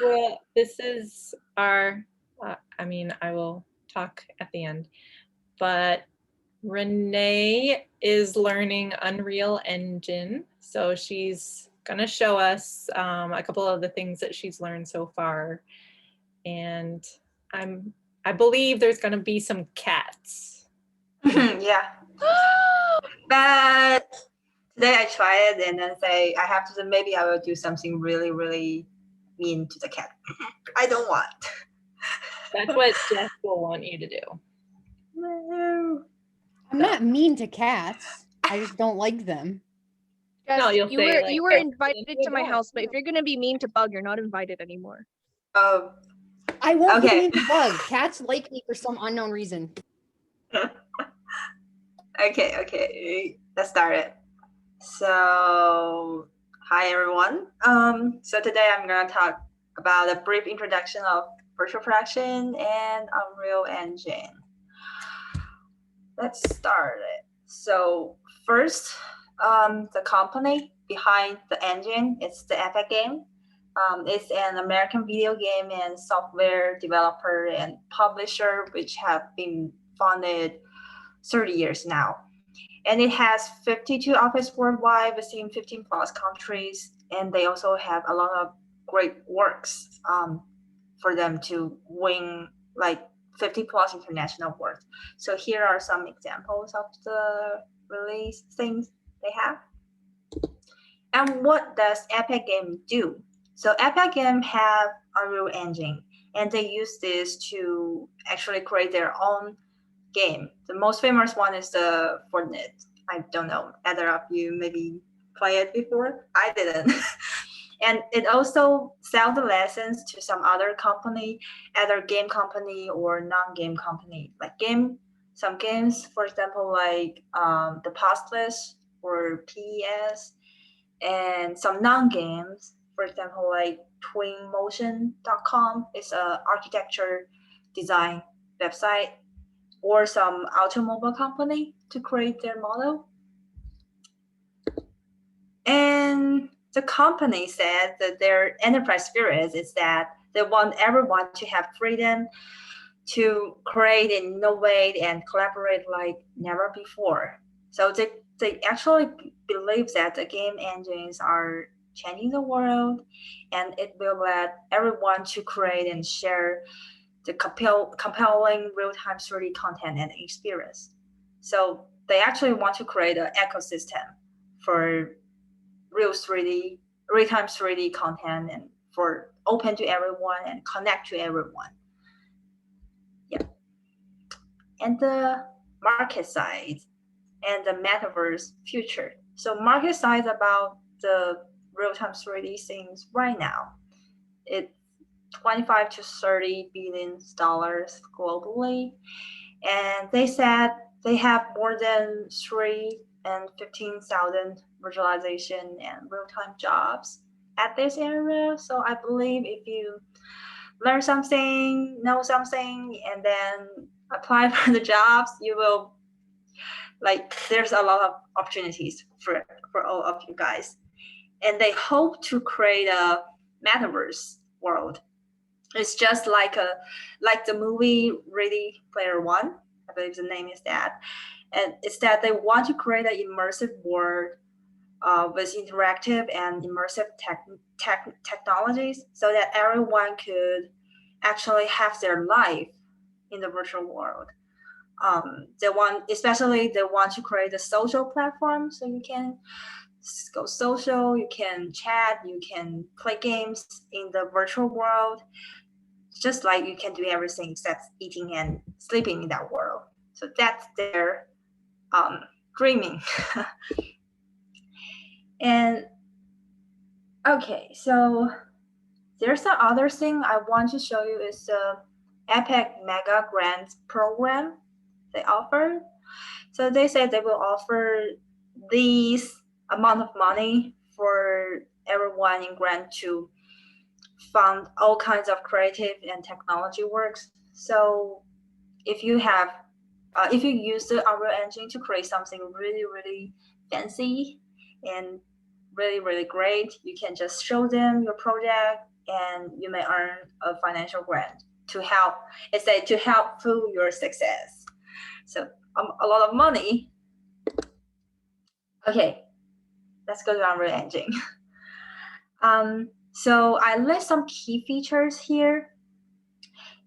Well, this is our, I will talk at the end, but Renee is learning Unreal Engine. So she's gonna show us a couple of the things that she's learned so far. And I believe there's gonna be some cats. Yeah. But today I try it and then say I have to say maybe I will do something really, really mean to the cat. I don't want. That's what Jess will want you to do. No. I'm not mean to cats. I just don't like them. Jess, No, you'll say, like, you were "Oh, invited into a to my dog." house, but if you're gonna be mean to Bug, you're not invited anymore. Oh, I won't Okay. be mean to Bug. Cats like me for some unknown reason. okay. Let's start it. So, hi everyone. So today I'm gonna talk about a brief introduction of virtual production and Unreal Engine. Let's start it. So first, the company behind the engine is the Epic Game. It's an American video game and software developer and publisher which have been founded 30 years now. And it has 52 offices worldwide within 15 plus countries. And they also have a lot of great works for them to win like 50 plus international awards. So here are some examples of the release things they have. And what does Epic Game do? So Epic Game have Unreal Engine, and they use this to actually create their own game. The most famous one is the Fortnite. I don't know, either of you maybe play it before? I didn't. And it also sells the license to some other company, either game company or non-game company. Like some games, for example, like the Pastless or PES, and some non-games, for example, like twinmotion.com is a architecture design website, or some automobile company to create their model. And the company said that their enterprise spirit is that they want everyone to have freedom to create, innovate, and collaborate like never before. So they actually believe that the game engines are changing the world, and it will let everyone to create and share the compelling real-time 3D content and experience. So they actually want to create an ecosystem for real-time 3D content and for open to everyone and connect to everyone. Yeah. And the market size and the metaverse future. So market size about the real-time 3D things right now, it's 25 to 30 billion dollars globally, and they said they have more than 315,000 visualization and real-time jobs at this area. So I believe if you learn something, know something, and then apply for the jobs, you will there's a lot of opportunities for all of you guys. And they hope to create a metaverse world. It's just like the movie Ready Player One. I believe the name is that. And it's that they want to create an immersive world with interactive and immersive technologies so that everyone could actually have their life in the virtual world. They want to create a social platform so you can go social, you can chat, you can play games in the virtual world, just like you can do everything except eating and sleeping in that world. So that's their dreaming. And okay, so there's the other thing I want to show you is the Epic Mega Grants program they offer. So they said they will offer these amount of money for everyone in grant to fund all kinds of creative and technology works. So if you use the Unreal Engine to create something really, really fancy and really, really great, you can just show them your project and you may earn a financial grant to help. It said to help fuel your success. So a lot of money. Okay, let's go to Unreal Engine. So I list some key features here.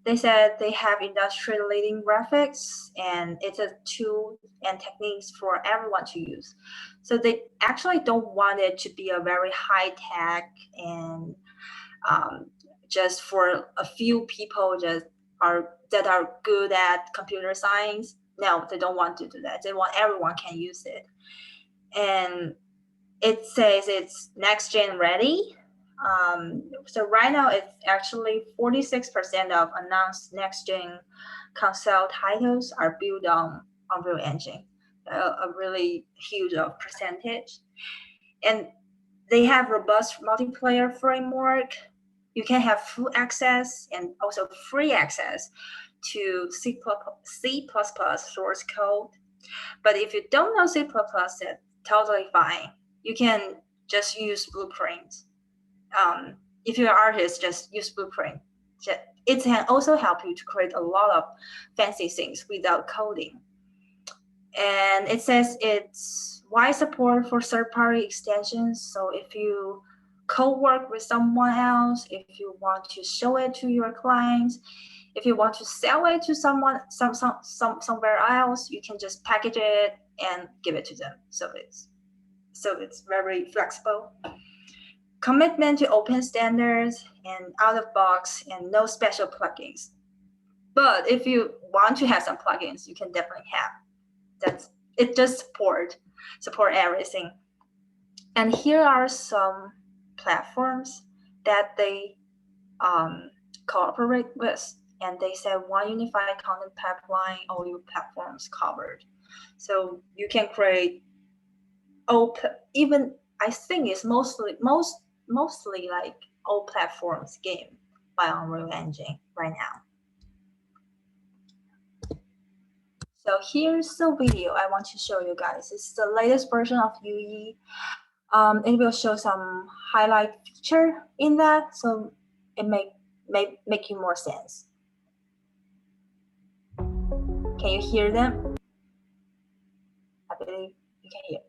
They said they have industry-leading graphics, and it's a tool and techniques for everyone to use. So they actually don't want it to be a very high-tech and just for a few people that are good at computer science. No, they don't want to do that. They want everyone can use it. And it says it's next-gen ready. So right now it's actually 46% of announced next-gen console titles are built on Unreal Engine, a really huge percentage. And they have robust multiplayer framework. You can have full access and also free access to C++ source code. But if you don't know C++, that's totally fine. You can just use Blueprint. If you're an artist, just use Blueprint. It can also help you to create a lot of fancy things without coding. And it says it's wide support for third-party extensions. So if you co-work with someone else, if you want to show it to your clients, if you want to sell it to someone somewhere else, you can just package it and give it to them. So it's very flexible. Commitment to open standards and out of box and no special plugins. But if you want to have some plugins, you can definitely have. It just support everything. And here are some platforms that they cooperate with. And they said one unified content pipeline, all your platforms covered. So you can create open, even I think it's mostly like all platforms game by Unreal Engine right now. So here's the video I want to show you guys. It's the latest version of UE. It will show some highlight feature in that, so it may make you more sense. Can you hear them? I believe you can hear.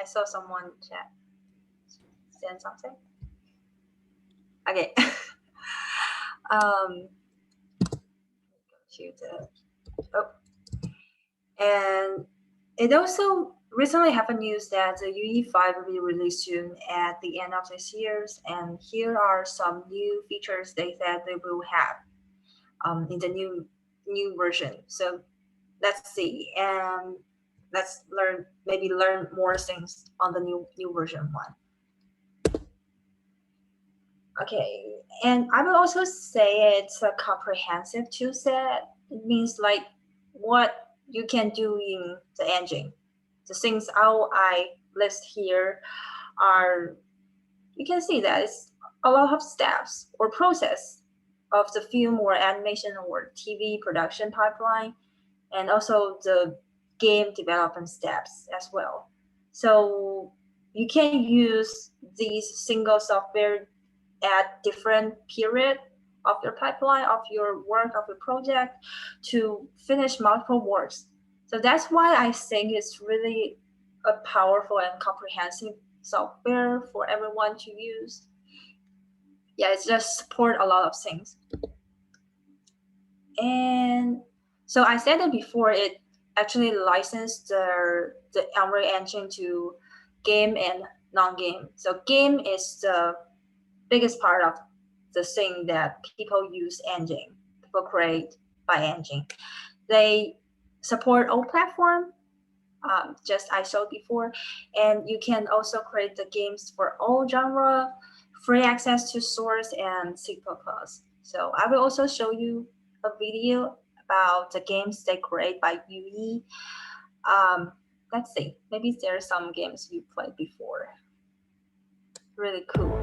I saw someone chat send something. Okay. And it also recently happened news that the UE5 will be released soon at the end of this year. And here are some new features they said they will have in the new version. So let's see, and let's maybe learn more things on the new version one. Okay, and I will also say it's a comprehensive tool set. It means like what you can do in the engine. The things I list here are, you can see that it's a lot of steps or process of the film or animation or TV production pipeline, and also the game development steps as well. So you can use these single software at different period of your pipeline, of your work, of your project to finish multiple works. So that's why I think it's really a powerful and comprehensive software for everyone to use. Yeah, it just support a lot of things. And so I said it before, it actually licensed the Unreal Engine to game and non-game. So game is the biggest part of the thing that people use engine, people create by engine. They support all platform, just I showed before, and you can also create the games for all genre, free access to source and C++. So I will also show you a video about the games they create by UE. Let's see, maybe there are some games you played before. Really cool.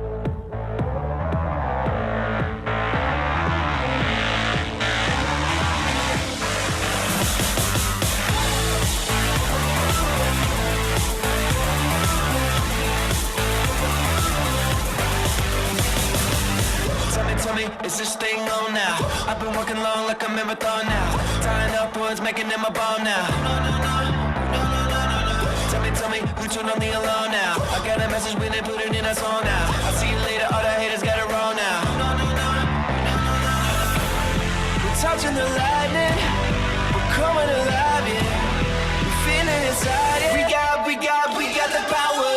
Tell me, is this thing on now? I've been working long like a marathon now. Tying up words, making them a bomb now. Tell me, who turned on the alarm now? I got a message when they put it in a song now. I'll see you later, all the haters got it wrong now. We're touching the lightning, we're coming alive, yeah. We're feeling inside, yeah. We got the power.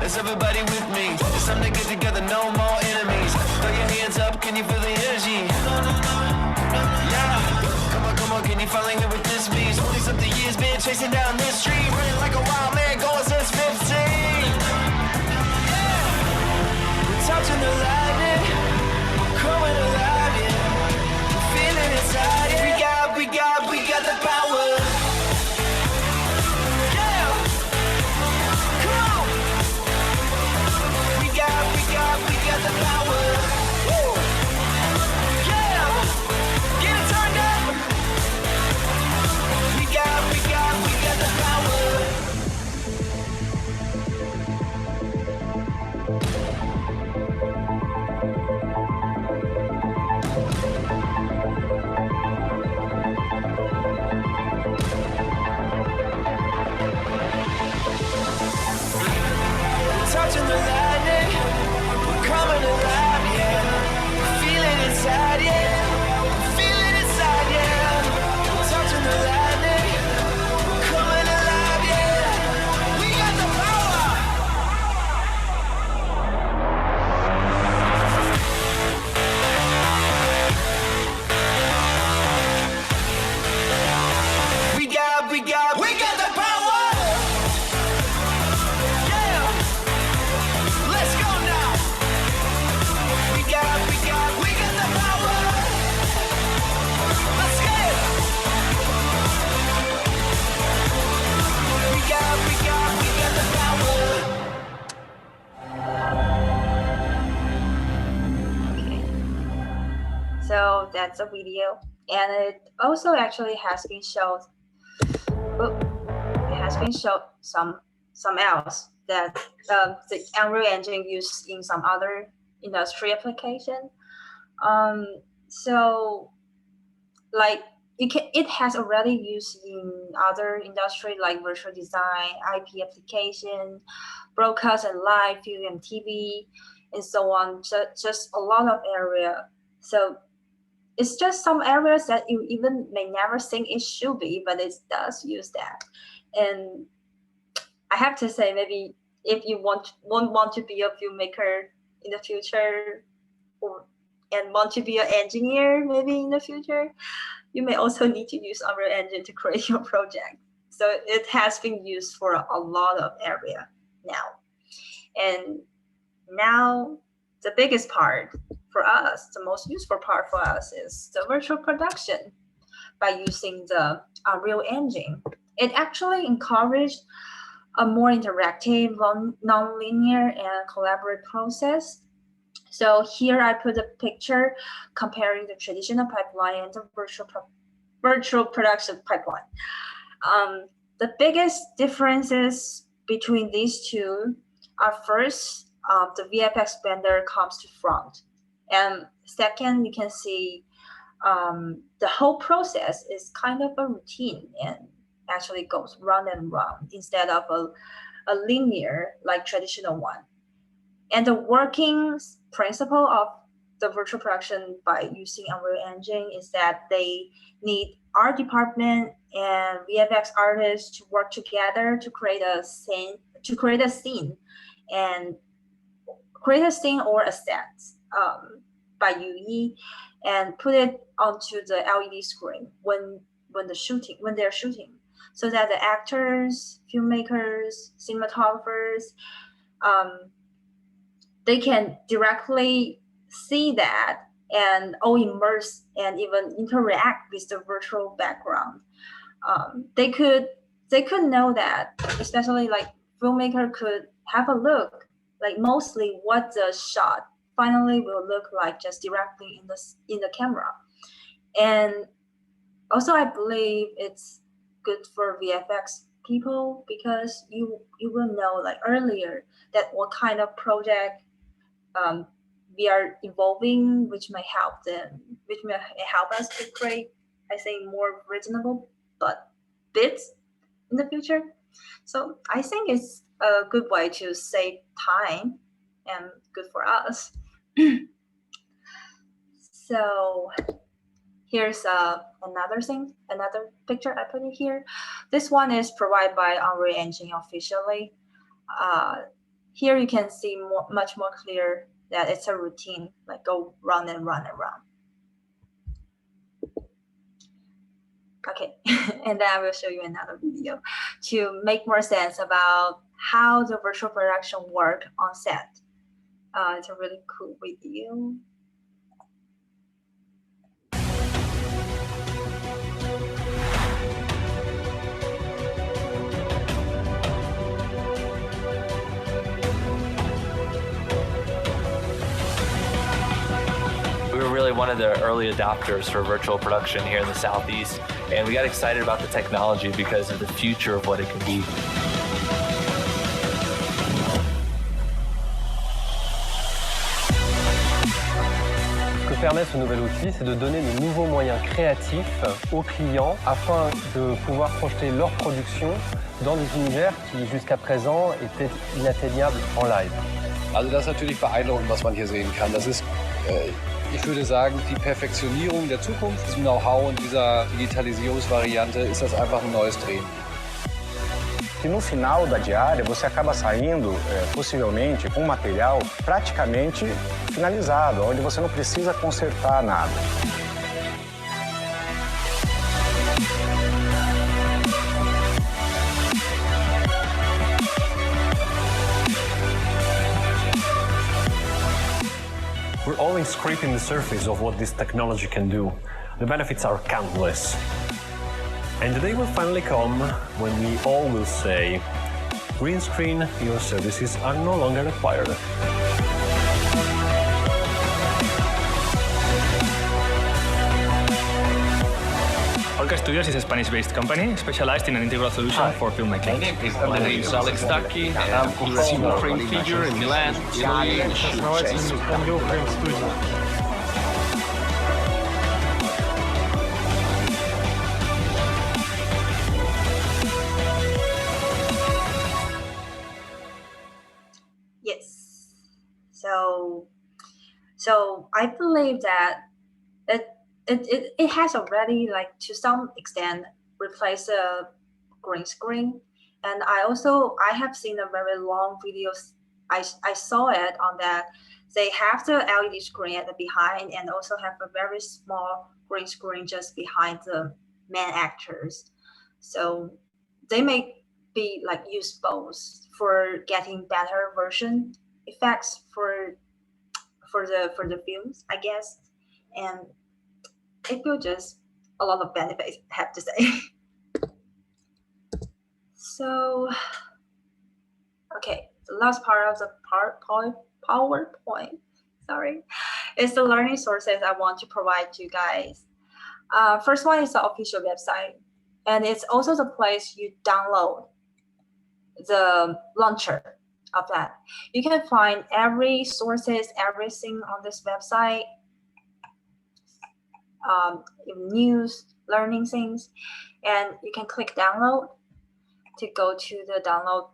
Is everybody with me? It's time to get together, no more enemies. Throw your hands up, can you feel the energy? Yeah, come on, can you finally hear what this means? 20-something years been chasing down this street, running like a wild man, going since 15. Yeah, we're touching the lightning, we're coming alive, yeah. We're feeling inside, yeah. We got the power. We got the power. Woo. Yeah. Get it turned up. We got the power. We're touching the lightning. Coming alive, yeah. Feel it inside, yeah. Feel it inside, yeah. Touching the lightning. Coming alive, yeah. We got the power. We got the power. Yeah. Let's go now. We got the power. Let's get it. We got the power. Okay. So that's a video, and it also actually has been shown. It has been shown some else that the Unreal Engine used in some other industry application. So like it has already used in other industry like virtual design, IP application, broadcast and live, film and TV, and so on. Just a lot of area. So it's just some areas that you even may never think it should be, but it does use that. And I have to say, maybe if you won't want to be a filmmaker in the future, and want to be an engineer maybe in the future, you may also need to use Unreal Engine to create your project. So it has been used for a lot of area now. And now the biggest part for us, the most useful part for us, is the virtual production by using the Unreal Engine. It actually encouraged a more interactive, non-linear, and collaborative process. So here I put a picture comparing the traditional pipeline and the virtual production pipeline. The biggest differences between these two are first, the VFX blender comes to front. And second, you can see the whole process is kind of a routine and actually goes round and round instead of a linear like traditional one. And the working principle of the virtual production by using Unreal Engine is that they need art department and VFX artists to work together to create a scene, and create a scene or a set by UE and put it onto the LED screen when they're shooting, so that the actors, filmmakers, cinematographers, they can directly see that and all immerse and even interact with the virtual background. They could know that, especially like filmmaker could have a look, like mostly what the shot finally will look like just directly in the camera. And also I believe it's good for VFX people because you will know like earlier that what kind of project we are evolving, which may help us to create, I think, more reasonable but bits in the future. So I think it's a good way to save time and good for us. So here's another picture I put in here. This one is provided by Unreal Engine officially. Here you can see much more clear that it's a routine, like go round and round and round. Okay, and then I will show you another video to make more sense about how the virtual production work on set. It's a really cool video. We were really one of the early adopters for virtual production here in the Southeast, and we got excited about the technology because of the future of what it can be. Ce que permet ce nouvel outil, c'est de donner de nouveaux moyens créatifs aux clients afin de pouvoir projeter leur production dans des univers qui jusqu'à présent étaient inatteignables en live. Also das ist natürlich beeindruckend, was man hier sehen kann. Das ist, ich würde sagen, die Perfektionierung der Zukunft. Diesem Know-how und dieser Digitalisierungsvariante ist das einfach ein neues Drehen. Que no final da diária você acaba saindo, possivelmente, com um material praticamente finalizado, onde você não precisa consertar nada. We're only scraping the surface of what this technology can do. The benefits are countless. And the day will finally come when we all will say, green screen, your services are no longer required. Olga Studios is a Spanish-based company specialized in an integral solution for filmmaking. My name is Alex Taki, and I'm a frame figure in Milan, Italy. Yes. So I believe that it has already, like, to some extent replaced the green screen. And I have seen a very long videos. I saw it on that they have the LED screen at the behind and also have a very small green screen just behind the main actors. So they may be like used both for getting better version effects for the films, I guess. And it will just a lot of benefits, I have to say. So Okay, the last part of the PowerPoint, sorry, is the learning sources I want to provide to you guys. First one is the official website, and it's also the place you download the launcher of that. You can find every sources, everything on this website, news, learning things, and you can click download to go to the download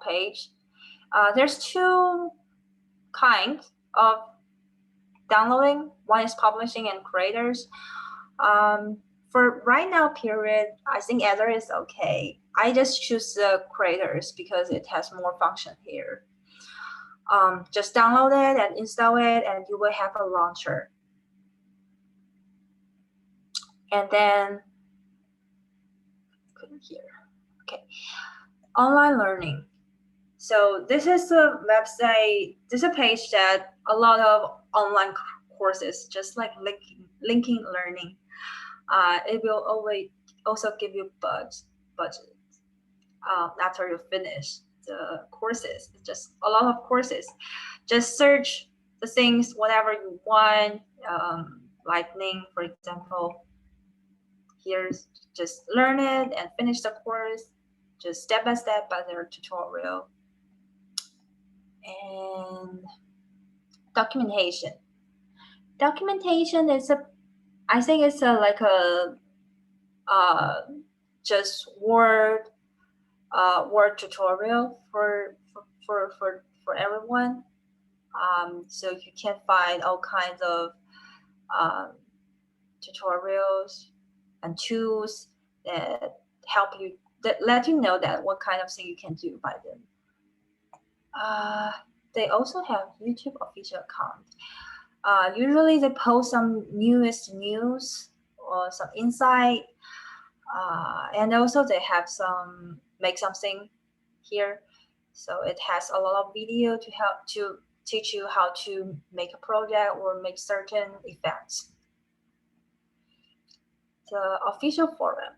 page. There's two kinds of downloading. One is publishing and creators. For right now period, I think either is okay. I just choose the creators because it has more function here. Just download it and install it, and you will have a launcher. And then here, okay, online learning. So this is a website, this is a page that a lot of online courses, just like linking learning. It will always also give you budget after you finish the courses. It's just a lot of courses. Just search the things, whatever you want, lightning, for example. Here's just learn it and finish the course, just step by step by their tutorial. And documentation. Documentation is I think it's like a just word tutorial for everyone. So you can find all kinds of tutorials and tools that help you, that let you know that what kind of thing you can do by them. They also have YouTube official account. Usually they post some newest news or some insight, and also they have make something here. So it has a lot of video to help to teach you how to make a project or make certain effects. The official forum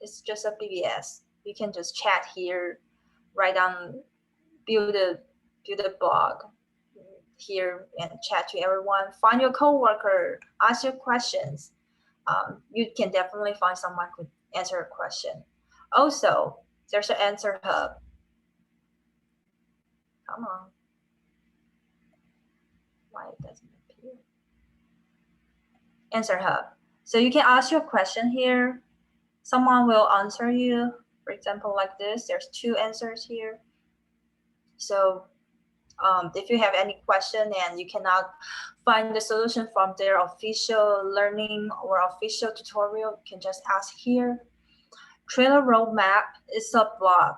is just a BBS. You can just chat here, write down, build a blog here and chat to everyone. Find your coworker, ask your questions. You can definitely find someone who could answer a question. Also, there's an answer hub. Come on. Why it doesn't appear? Answer hub. So you can ask your question here. Someone will answer you. For example, like this, there's 2 answers here. So if you have any question and you cannot find the solution from their official learning or official tutorial, you can just ask here. Trailer Roadmap is a blog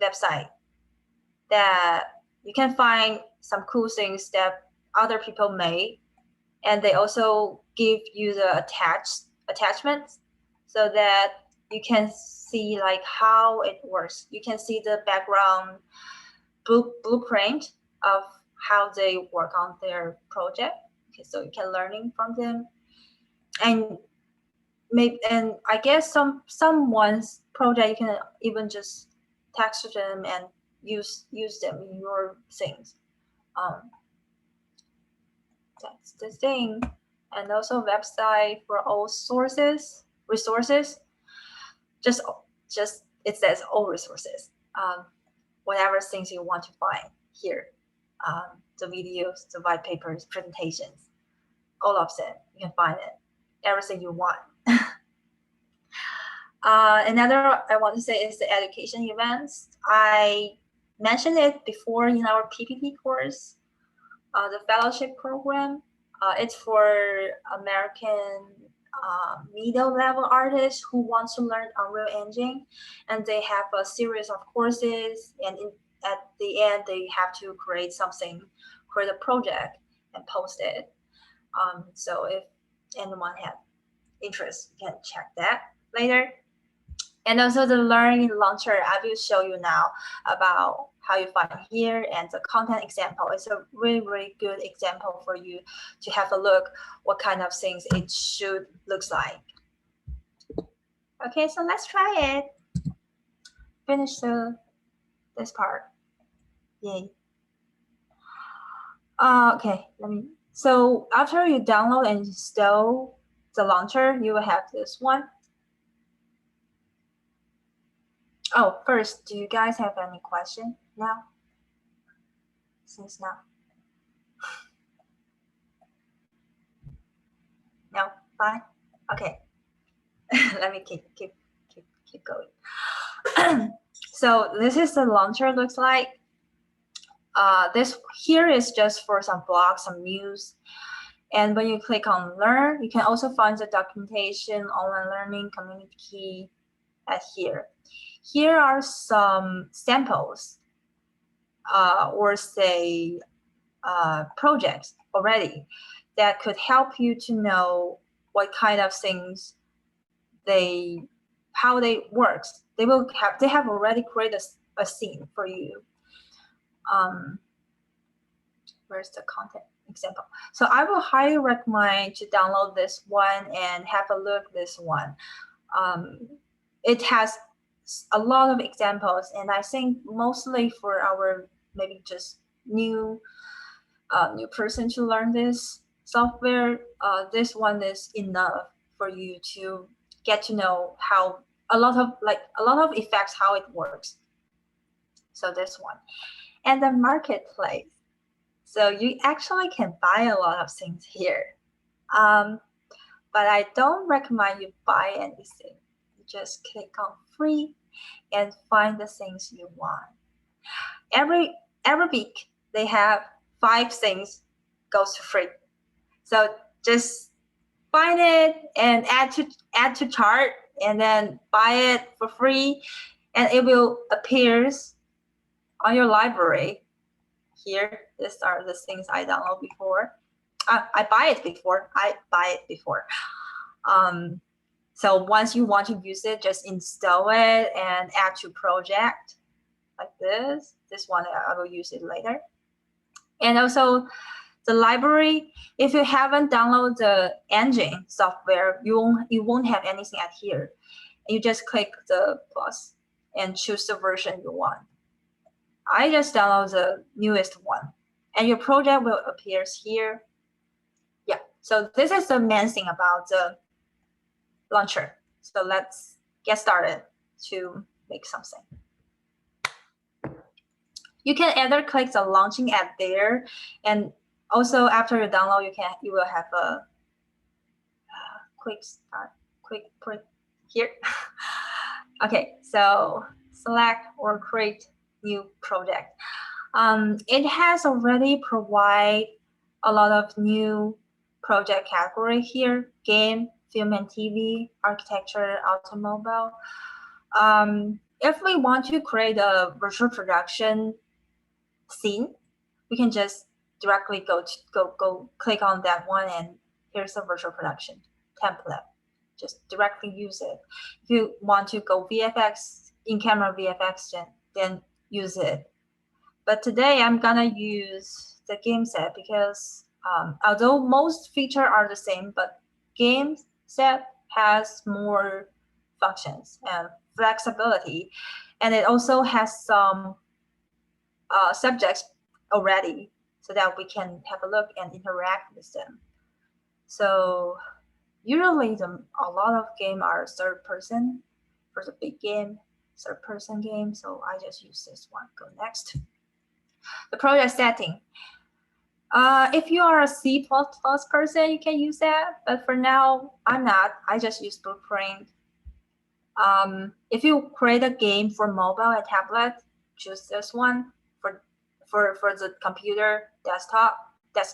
website that you can find some cool things that other people made, and they also give you the attachments so that you can see like how it works. You can see the background blueprint of how they work on their project. Okay, so you can learning from them, and I guess someone's project you can even just text them and use them in your things. That's the thing. And also website for all resources. Just it says all resources. Whatever things you want to find here, the videos, the white papers, presentations, all of them, you can find it, everything you want. Another I want to say is the education events. I mentioned it before in our PPP course, the fellowship program. It's for American middle level artists who want to learn Unreal Engine, and they have a series of courses, and at the end they have to create a project and post it. So if anyone has interest, you can check that later. And also the learning launcher, I will show you now about how you find here, and the content example is a really, really good example for you to have a look what kind of things it should looks like. Okay, so let's try it. Finish the this part. Yay. Okay, so after you download and install the launcher, you will have this one. Oh, first, do you guys have any question now? Since now. No, fine. Okay. Let me keep going. So this is the launcher looks like. This here is just for some blogs, some news. And when you click on learn, you can also find the documentation, online learning, community key at here. Here are some samples or say projects already that could help you to know what kind of things how they works. They have already created a scene for you. Where's the content example? So I will highly recommend to download this one and have a look at this one. It has a lot of examples, and I think mostly for our maybe just new person to learn this software, this one is enough for you to get to know how a lot of effects, how it works. So this one. And the marketplace. So you actually can buy a lot of things here. But I don't recommend you buy anything. You just click on free and find the things you want. Every week they have 5 things goes to free. So just find it and add to chart and then buy it for free, and it will appears on your library. Here, these are the things I download before. I buy it before. So once you want to use it, just install it and add to project like this. This one I will use it later. And also the library, if you haven't downloaded the engine software, you won't have anything at here. You just click the plus and choose the version you want. I just download the newest one, and your project will appear here. Yeah, so this is the main thing about the launcher. So let's get started to make something. You can either click the launching app there, and also after you download, you will have a quick start, quick print here. Okay, so select or create new project. It has already provided a lot of new project category here: game, film and TV, architecture, automobile. If we want to create a virtual production scene, we can just directly go click on that one, and here's a virtual production template. Just directly use it. If you want to go VFX, in-camera VFX, then use it. But today I'm gonna use the game set because although most features are the same, but game set has more functions and flexibility, and it also has some subjects already, so that we can have a look and interact with them. So usually a lot of games are third person. For the big game, third person game, so I just use this one. Go next. The project setting. If you are a C++ person, you can use that, but for now I'm not. I just use Blueprint. If you create a game for mobile and tablet, choose this one. For the computer, desktop, then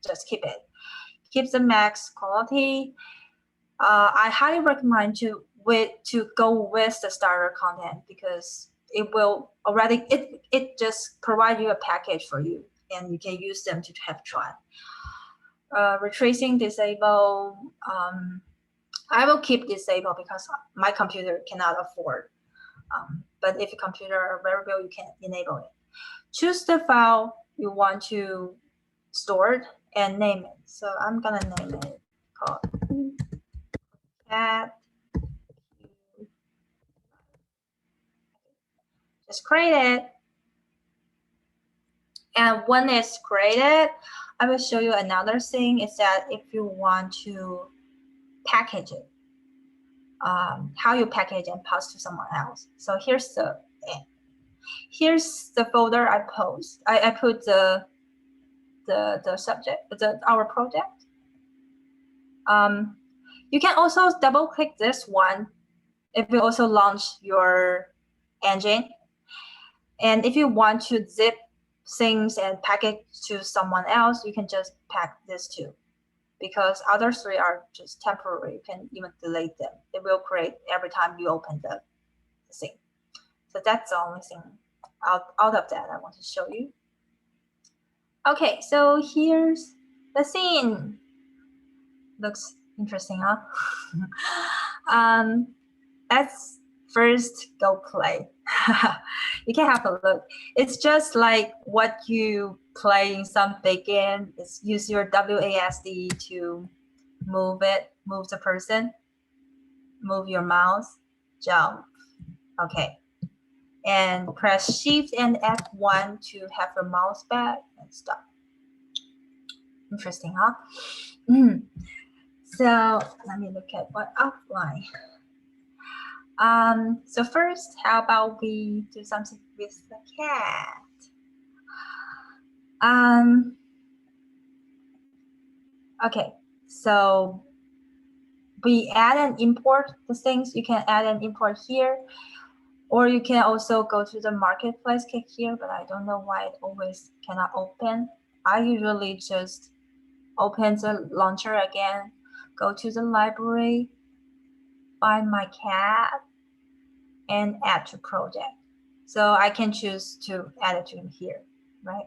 just keep it. Keep the max quality. I highly recommend to go with the starter content because it will already it just provide you a package for you, and you can use them to have fun. Retracing disable. I will keep disable because my computer cannot afford. But if your computer are variable, you can enable it. Choose the file you want to store it and name it. So I'm gonna name it called cat. It's created. And when it's created, I will show you another thing is that if you want to package it, how you package and pass to someone else. So here's the folder I post. I put the subject, our project. You can also double click this one if you also launch your engine. And if you want to zip things and package to someone else, you can just pack this too, because other three are just temporary. You can even delete them. It will create every time you open the thing. So that's the only thing out of that I want to show you. Okay, so here's the scene. Looks interesting, huh? Let's first go play. You can have a look. It's just like what you play in some big game. Is use your WASD to move the person, move your mouse, jump. Okay. And press Shift and F1 to have your mouse back and stop. Interesting, huh? So let me look at what outline. So first, how about we do something with the cat? Okay, so we add and import the things. You can add and import here, or you can also go to the marketplace, click here, but I don't know why it always cannot open. I usually just open the launcher again, go to the library, find my cat, and add to project. So I can choose to add it to here, right?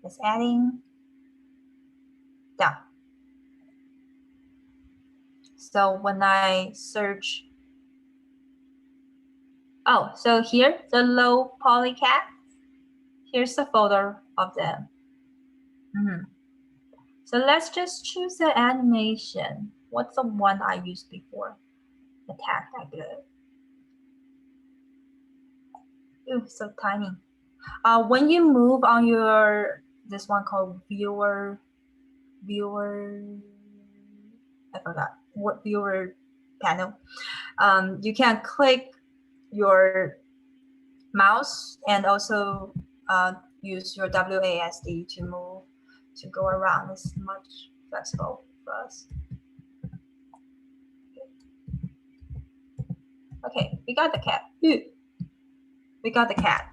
Just adding, done. So when I search, so here, the low poly cat, here's the folder of them. So let's just choose the animation. What's the one I used before? Attack, I good. Ooh, so tiny. When you move on your, this one called viewer, I forgot what viewer panel. You can click your mouse and also use your WASD to move, to go around. It's much flexible for us. Okay, we got the cat. Ooh, we got the cat.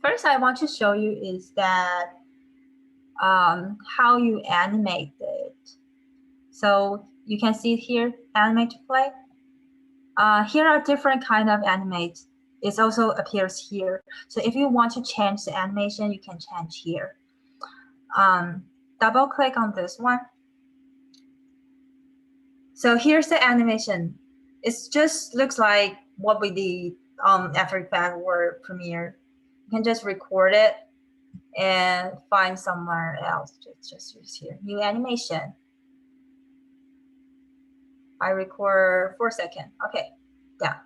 First, I want to show you is that how you animate it. So you can see here, animate to play. Here are different kind of animate. It also appears here. So if you want to change the animation, you can change here. Double click on this one. So here's the animation. It just looks like what we did After Effects or Premiere. You can just record it and find somewhere else. Just use here. New animation. I record 4 seconds. Okay, yeah.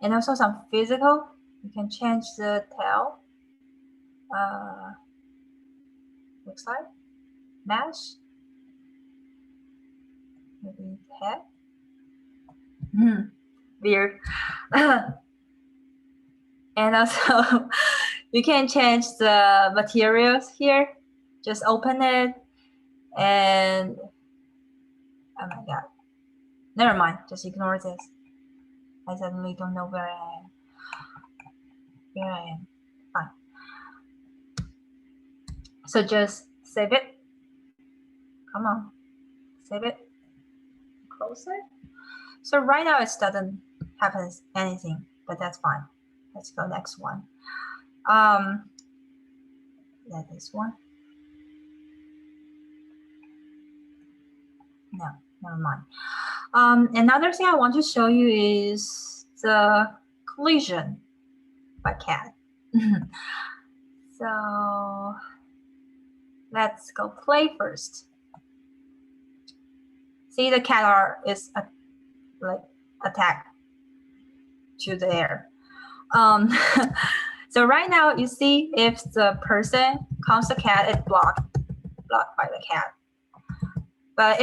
And also some physical. You can change the tail. Looks like mesh. Maybe head. Weird. And also, you can change the materials here. Just open it and, oh my God. Never mind, just ignore this. I suddenly don't know where I am. Fine. So just save it. Come on, save it. Close it. So right now it doesn't happen anything, but that's fine. Let's go next one. Yeah, this one. No, never mind. Another thing I want to show you is the collision by cat. So let's go play first. See the cat is like attacked to the air. So right now you see if the person comes the cat, it's blocked by the cat. But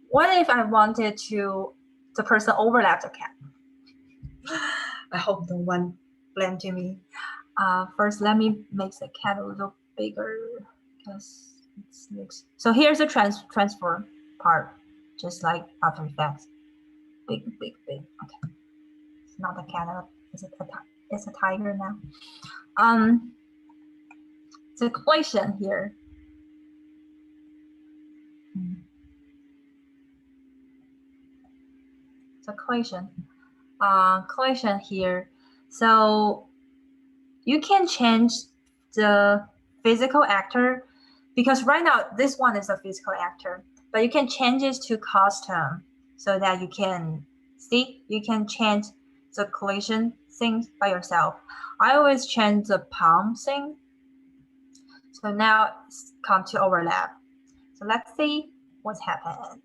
what if I wanted the person overlap the cat? I hope no one blame to me. First, let me make the cat a little bigger because it looks. So here's the transform part, just like After Effects. Big. Okay, it's not a cat. It's a tiger now. The collision here. The collision here. So you can change the physical actor because right now this one is a physical actor, but you can change it to custom so that you can see, you can change the collision thing by yourself. I always change the palm thing. So now it's come to overlap. So let's see what's happened.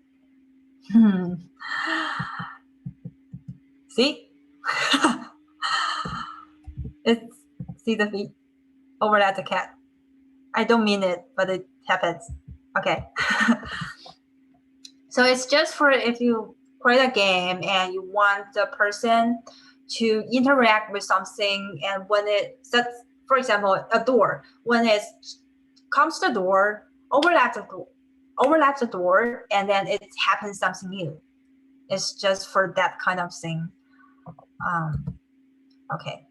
See? See the feet overlap the cat. I don't mean it, but it happens. Okay. So it's just for if you create a game and you want the person to interact with something, and when for example, a door, when it comes to the door, overlaps the door, and then it happens something new. It's just for that kind of thing. Okay,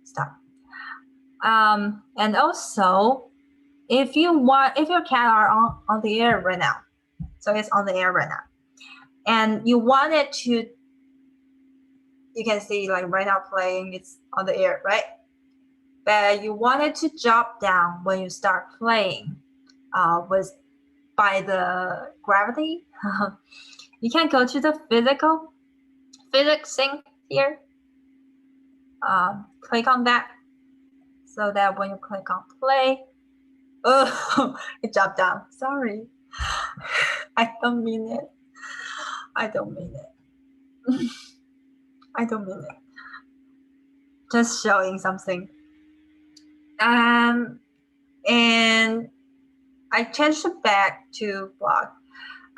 stop. And also, if your cat are on the air right now, so it's on the air right now, and you want it to, you can see like right now playing, it's on the air, right? But you want it to drop down when you start playing, by the gravity. You can go to the physics thing here. Click on that, so that when you click on play, it dropped down. Sorry, I don't mean it. I don't mean it. Just showing something. And I changed it back to block.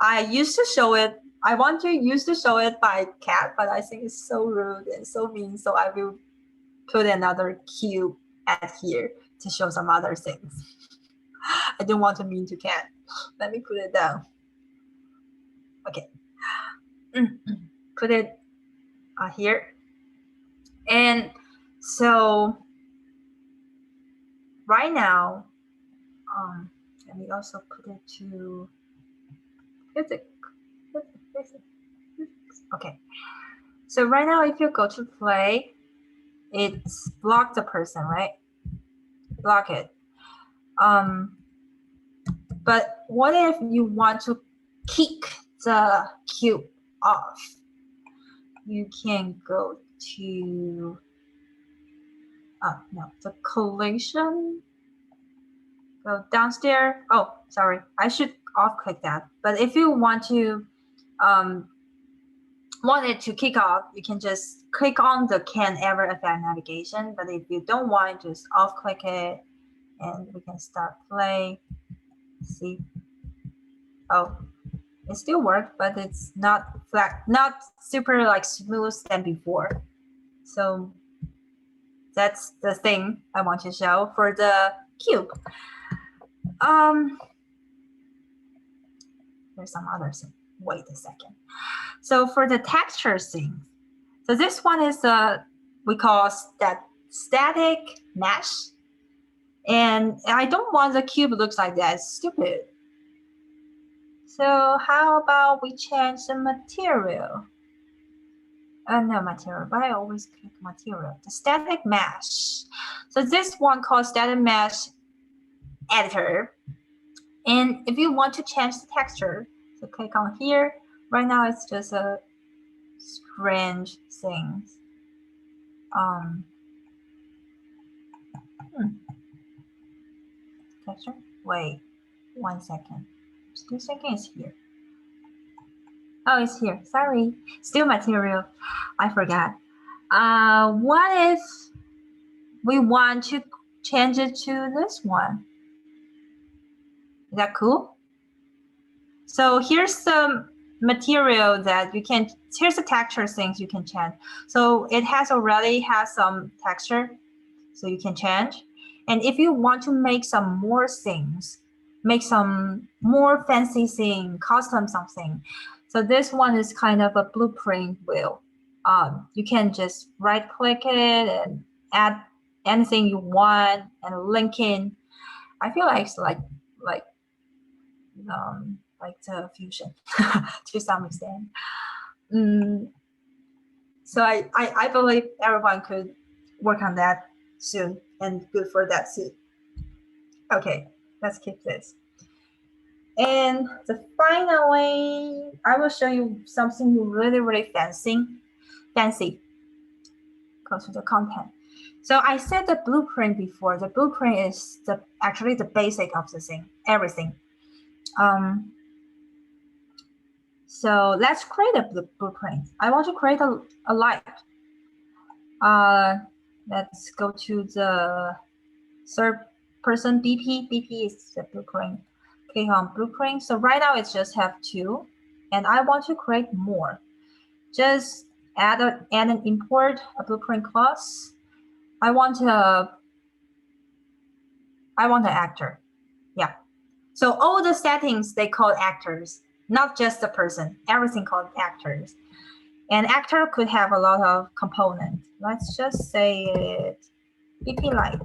I used to show it. I want to use to show it by cat, but I think it's so rude and so mean. So I will put another cube at here to show some other things. I don't want to mean to cat. Let me put it down. Okay. Put it here. And so right now, let me also put it to physics. Okay. So right now, if you go to play, it's block the person, right? Block it. But what if you want to kick the cube off? You can go to the collision. Go downstairs. Oh, sorry, I should off click that. But if you want to want it to kick off, you can just click on the can ever affect navigation. But if you don't want, just off click it, and we can start play. See? Oh, it still works, but it's not flat, not super like smooth than before. So that's the thing I want to show for the cube. There's some other thing. Wait a second. So for the texture thing, so this one is we call that static mesh, and I don't want the cube looks like that. It's stupid. So how about we change the material? No material, but I always click material. The static mesh. So this one called static mesh editor. And if you want to change the texture, so click on here. Right now it's just a strange thing. Texture. Wait, 1 second. 2 seconds here. Oh, it's here. Sorry. Still material. I forgot. What if we want to change it to this one? Is that cool? So here's some material that you can, here's the texture things you can change. So it already has some texture, so you can change. And if you want to make some more things, make some more fancy thing, custom something. So this one is kind of a blueprint wheel. You can just right click it and add anything you want and link in. I feel like it's like the Fusion to some extent. So I believe everyone could work on that soon, and good for that suit. Okay, let's keep this. And the final way, I will show you something really fancy. Go to the content. So I said the blueprint before. The blueprint is actually the basic of the thing, everything. So let's create a blueprint. I want to create a light. Let's go to the third person BP. BP is the blueprint. Click on blueprint. So right now it just have 2, and I want to create more. Just add and import a blueprint class. I want an actor. Yeah. So all the settings they call actors, not just the person. Everything called actors. And actor could have a lot of components. Let's just say it BP light.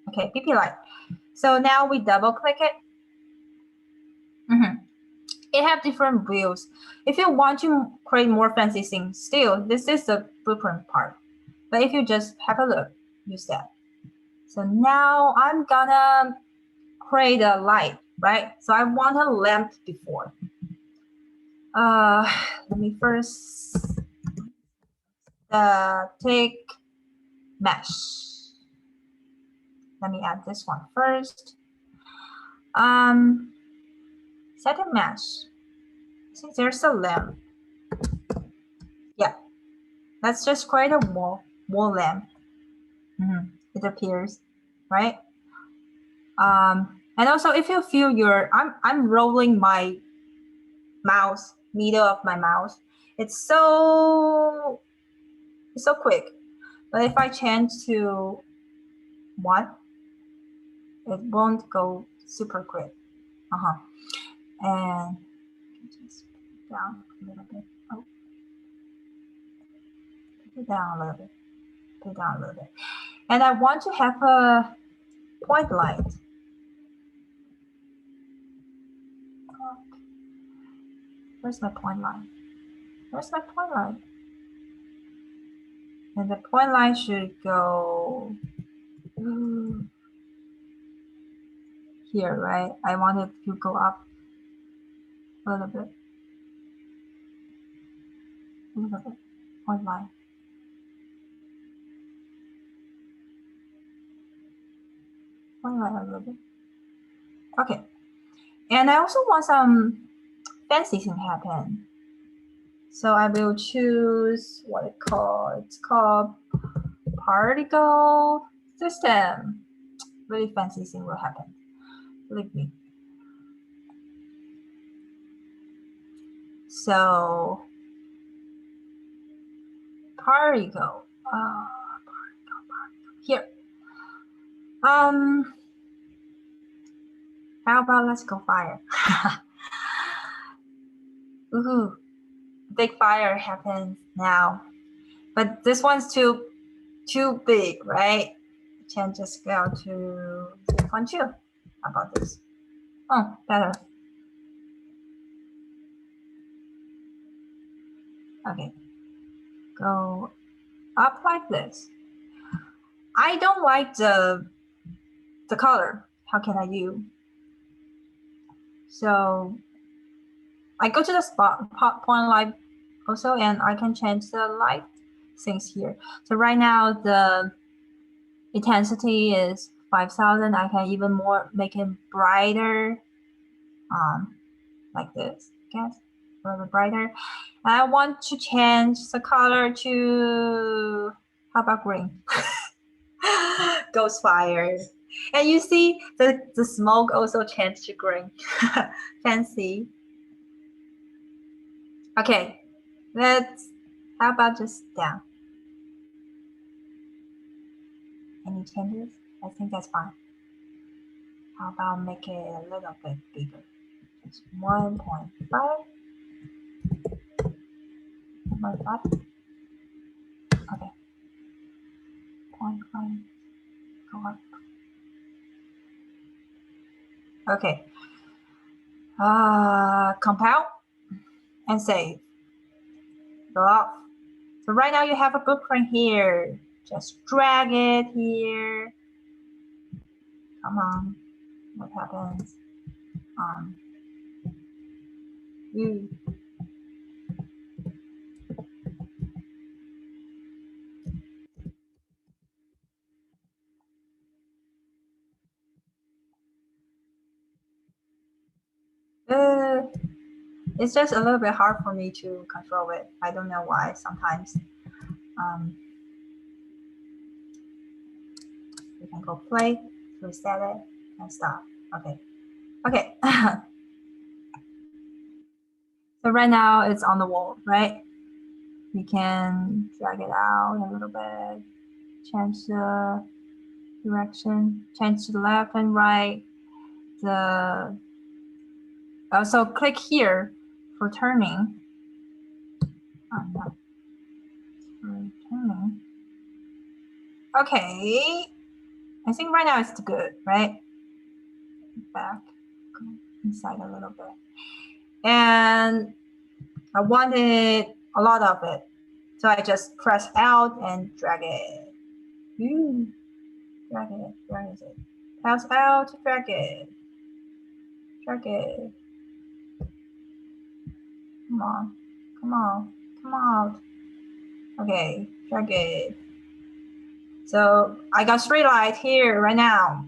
Okay, BP light. So now we double click it. It have different views. If you want to create more fancy things, still this is the blueprint part. But if you just have a look, use that. So now I'm gonna create a light, right? So I want a lamp before. Let me first take mesh. Let me add this one first. Set a mesh. Since there's a lamp. Yeah. Let's just create a wall lamp. It appears, right? And also if you feel I'm rolling my mouse, middle of my mouse. It's so quick. But if I change to 1, it won't go super quick. And just down a little bit. Oh, put it down a little bit. Put it down a little bit. And I want to have a point light. Where's my point light? Where's my point light? And the point light should go here, right? I want it to go up a little bit. Point light. Point light a little bit. Okay. And I also want some fancy thing happen. So I will choose what it's called particle system. Really fancy thing will happen. Believe me. So particle. Here. How about let's go fire? Ooh, big fire happens now. But this one's too big, right? Chen just go to 3.2. How about this? Oh, better. Okay. Go up like this. I don't like the color. How can I do? So I go to the point light also, and I can change the light things here. So right now the intensity is 5,000. I can even more make it brighter. like this. Yes, a little bit brighter. I want to change the color to, how about green? Ghost fire. And you see the smoke also changed to green. Fancy. Okay, how about just down? Any changes? I think that's fine. How about make it a little bit bigger? Just 1.5. 1.5. Okay. 0.5. Go up. Okay. Compile and save. Go off. So right now you have a blueprint here. Just drag it here. Come on. What happens? You. It's just a little bit hard for me to control it. I don't know why sometimes. You can go play, reset it, and stop. Okay. Okay. So right now it's on the wall, right? We can drag it out a little bit, change the direction, change to the left and right. So click here for turning. Oh, no. For turning. Okay. I think right now it's good, right? Back, go inside a little bit. And I wanted a lot of it. So I just press out and drag it. Drag it. Where is it? Press out, drag it. Drag it. Come on. Come on. Come out. Okay, drag it. So I got straight light here right now.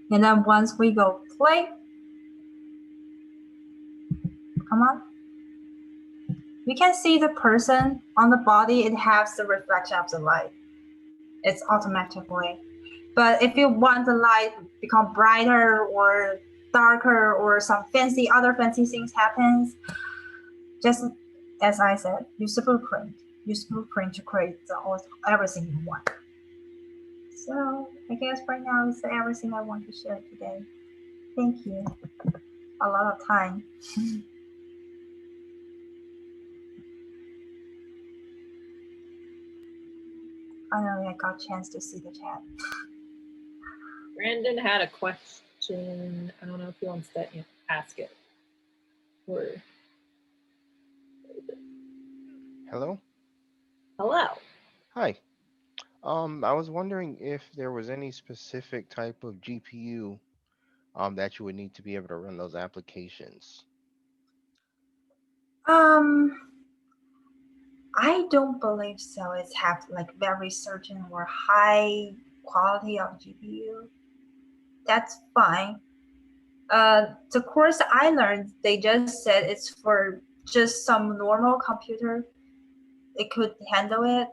And then once we go play, come on. You can see the person on the body, it has the reflection of the light. It's automatically. But if you want the light become brighter or darker or some other fancy things happens, just as I said, use the blueprint. Use the blueprint to create everything you want. So I guess right now is everything I want to share today. Thank you. A lot of time. Finally, I got a chance to see the chat. Brandon had a question. I don't know if he wants to ask it. Or Hello? hello. Hi. I was wondering if there was any specific type of GPU that you would need to be able to run those applications. I don't believe so. It's have like very certain or high quality of GPU. That's fine. The course I learned, they just said it's for just some normal computer. It could handle it.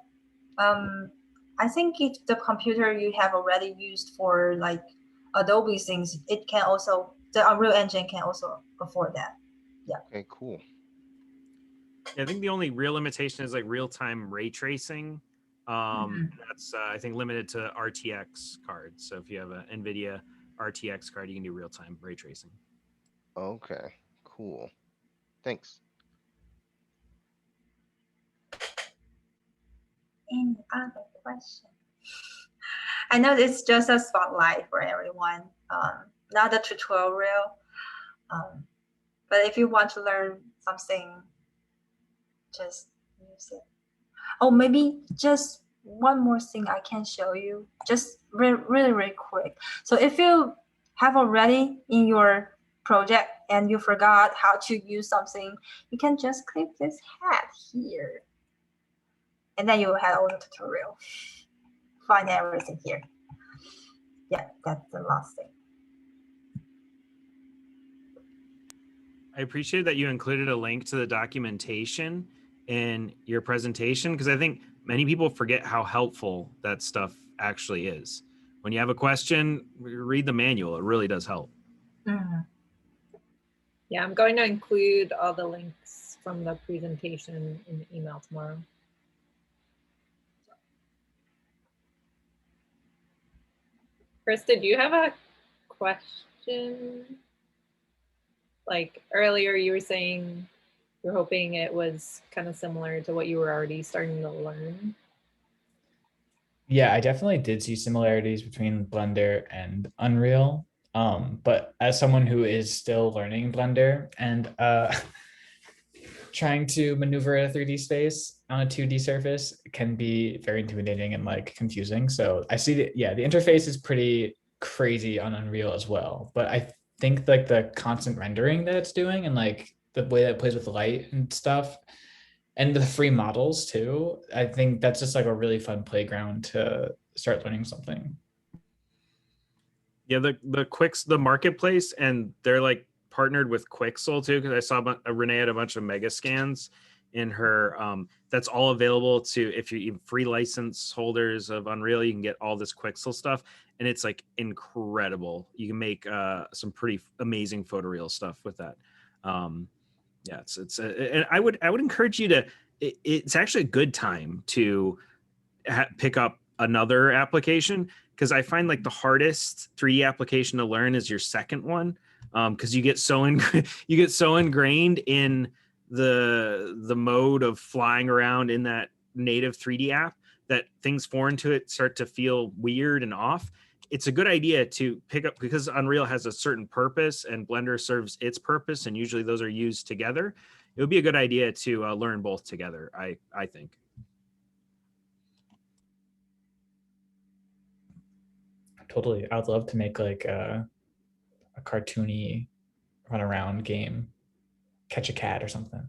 I think if the computer you have already used for like Adobe things, it can also, the Unreal Engine can also afford that. Yeah. Okay, cool. Yeah, I think the only real limitation is like real-time ray tracing. That's I think limited to RTX cards. So if you have an NVIDIA RTX card, you can do real-time ray tracing. Okay, cool. Thanks. Any other question? I know it's just a spotlight for everyone, not a tutorial. But if you want to learn something, just use it. Oh, maybe just one more thing I can show you, just really quick. So if you have already in your project and you forgot how to use something, you can just click this hat here. And then you will have all the tutorial. Find everything here. Yeah, that's the last thing. I appreciate that you included a link to the documentation in your presentation, because I think many people forget how helpful that stuff actually is. When you have a question, read the manual. It really does help. Yeah, I'm going to include all the links from the presentation in the email tomorrow. Chris, did you have a question? Like earlier you were saying you're hoping it was kind of similar to what you were already starting to learn. Yeah, I definitely did see similarities between Blender and Unreal. But as someone who is still learning Blender and trying to maneuver a 3D space on a 2D surface can be very intimidating and like confusing. So I see that, yeah, the interface is pretty crazy on Unreal as well. But I think like the constant rendering that it's doing and like the way that it plays with light and stuff and the free models too, I think that's just like a really fun playground to start learning something. Yeah, the marketplace, and they're like partnered with Quixel too, because I saw Renee had a bunch of mega scans in her. That's all available to, if you're free license holders of Unreal, you can get all this Quixel stuff, and it's like incredible. You can make some pretty amazing photoreal stuff with that. Yeah, and I would encourage you to. It's actually a good time to pick up another application, because I find like the hardest 3D application to learn is your second one, because you get so ingrained in the mode of flying around in that native 3D app that things foreign to it start to feel weird and off. It's a good idea to pick up, because Unreal has a certain purpose and Blender serves its purpose, and usually those are used together. It would be a good idea to learn both together, I think. Totally. I'd love to make like a cartoony run around game, catch a cat or something.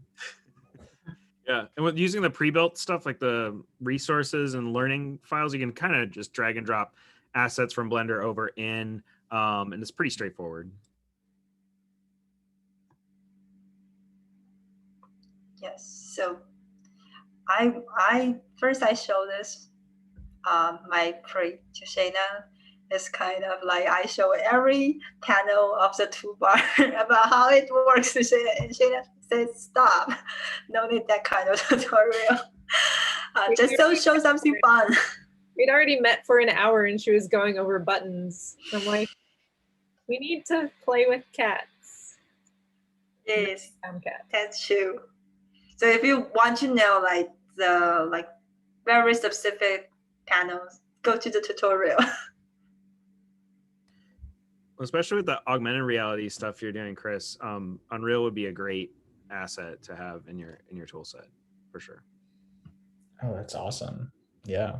Yeah, and with using the pre-built stuff like the resources and learning files, you can kind of just drag and drop assets from Blender over in, and it's pretty straightforward. Yes. So I first show this my pre to Shayna. It's kind of like I show every panel of the toolbar about how it works to Shayna, and Shayna says stop. No need that kind of tutorial. Just to show something fun. We'd already met for an hour and she was going over buttons. I'm like, we need to play with cats. Yes, that's true. So if you want to know like the very specific panels, go to the tutorial. Especially with the augmented reality stuff you're doing, Chris, Unreal would be a great asset to have in your tool set for sure. Oh, that's awesome. Yeah.